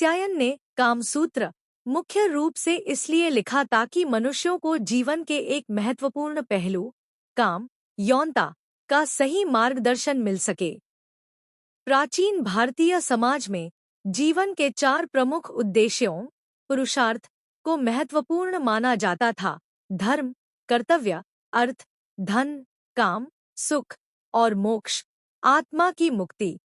वात्स्यायन ने कामसूत्र मुख्य रूप से इसलिए लिखा ताकि मनुष्यों को जीवन के एक महत्वपूर्ण पहलू, काम, यौनता का सही मार्गदर्शन मिल सके। प्राचीन भारतीय समाज में जीवन के 4 प्रमुख उद्देश्यों, पुरुषार्थ को महत्वपूर्ण माना जाता था: धर्म, कर्तव्य, अर्थ, धन, काम, सुख और मोक्ष, आत्मा की मुक्ति।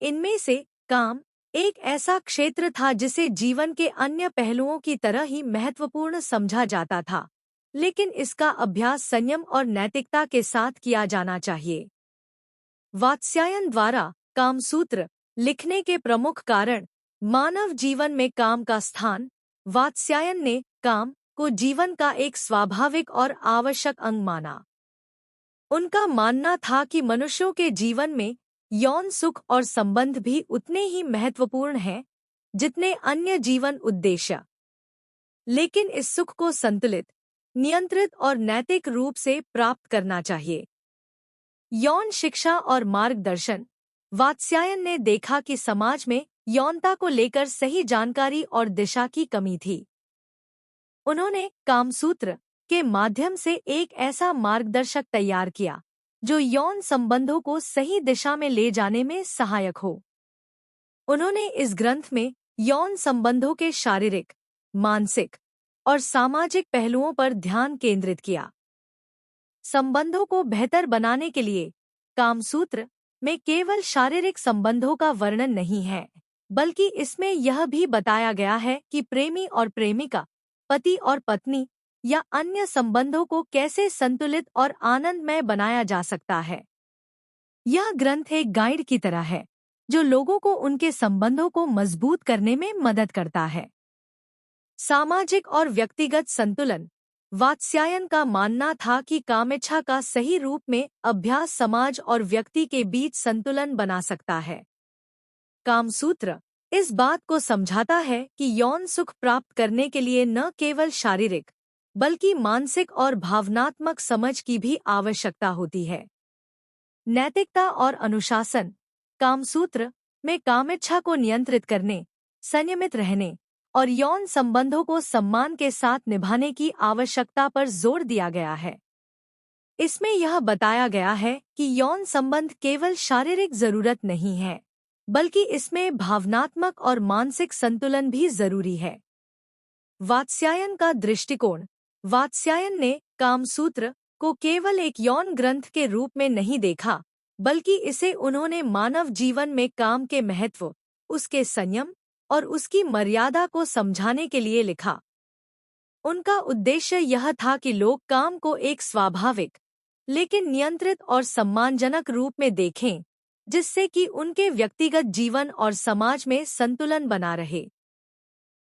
इनमें से काम एक ऐसा क्षेत्र था जिसे जीवन के अन्य पहलुओं की तरह ही महत्वपूर्ण समझा जाता था, लेकिन इसका अभ्यास संयम और नैतिकता के साथ किया जाना चाहिए। वात्स्यायन द्वारा कामसूत्र लिखने के प्रमुख कारण: मानव जीवन में काम का स्थान। वात्स्यायन ने काम को जीवन का एक स्वाभाविक और आवश्यक अंग माना। उनका मानना था कि मनुष्यों के जीवन में यौन सुख और संबंध भी उतने ही महत्वपूर्ण हैं जितने अन्य जीवन उद्देश्य, लेकिन इस सुख को संतुलित, नियंत्रित और नैतिक रूप से प्राप्त करना चाहिए। यौन शिक्षा और मार्गदर्शन। वात्स्यायन ने देखा कि समाज में यौनता को लेकर सही जानकारी और दिशा की कमी थी। उन्होंने कामसूत्र के माध्यम से एक ऐसा मार्गदर्शक तैयार किया जो यौन संबंधों को सही दिशा में ले जाने में सहायक हो। उन्होंने इस ग्रंथ में यौन संबंधों के शारीरिक, मानसिक और सामाजिक पहलुओं पर ध्यान केंद्रित किया। संबंधों को बेहतर बनाने के लिए कामसूत्र में केवल शारीरिक संबंधों का वर्णन नहीं है, बल्कि इसमें यह भी बताया गया है कि प्रेमी और प्रेमिका, पति और पत्नी या अन्य संबंधों को कैसे संतुलित और आनंदमय बनाया जा सकता है। यह ग्रंथ एक गाइड की तरह है जो लोगों को उनके संबंधों को मजबूत करने में मदद करता है। सामाजिक और व्यक्तिगत संतुलन। वात्स्यायन का मानना था कि कामेच्छा का सही रूप में अभ्यास समाज और व्यक्ति के बीच संतुलन बना सकता है। कामसूत्र इस बात को समझाता है कि यौन सुख प्राप्त करने के लिए न केवल शारीरिक बल्कि मानसिक और भावनात्मक समझ की भी आवश्यकता होती है। नैतिकता और अनुशासन। कामसूत्र में कामेच्छा को नियंत्रित करने, संयमित रहने और यौन संबंधों को सम्मान के साथ निभाने की आवश्यकता पर जोर दिया गया है। इसमें यह बताया गया है कि यौन संबंध केवल शारीरिक जरूरत नहीं है, बल्कि इसमें भावनात्मक और मानसिक संतुलन भी जरूरी है। वात्स्यायन का दृष्टिकोण। वात्स्यायन ने कामसूत्र को केवल एक यौन ग्रंथ के रूप में नहीं देखा, बल्कि इसे उन्होंने मानव जीवन में काम के महत्व, उसके संयम और उसकी मर्यादा को समझाने के लिए लिखा। उनका उद्देश्य यह था कि लोग काम को एक स्वाभाविक लेकिन नियंत्रित और सम्मानजनक रूप में देखें, जिससे कि उनके व्यक्तिगत जीवन और समाज में संतुलन बना रहे।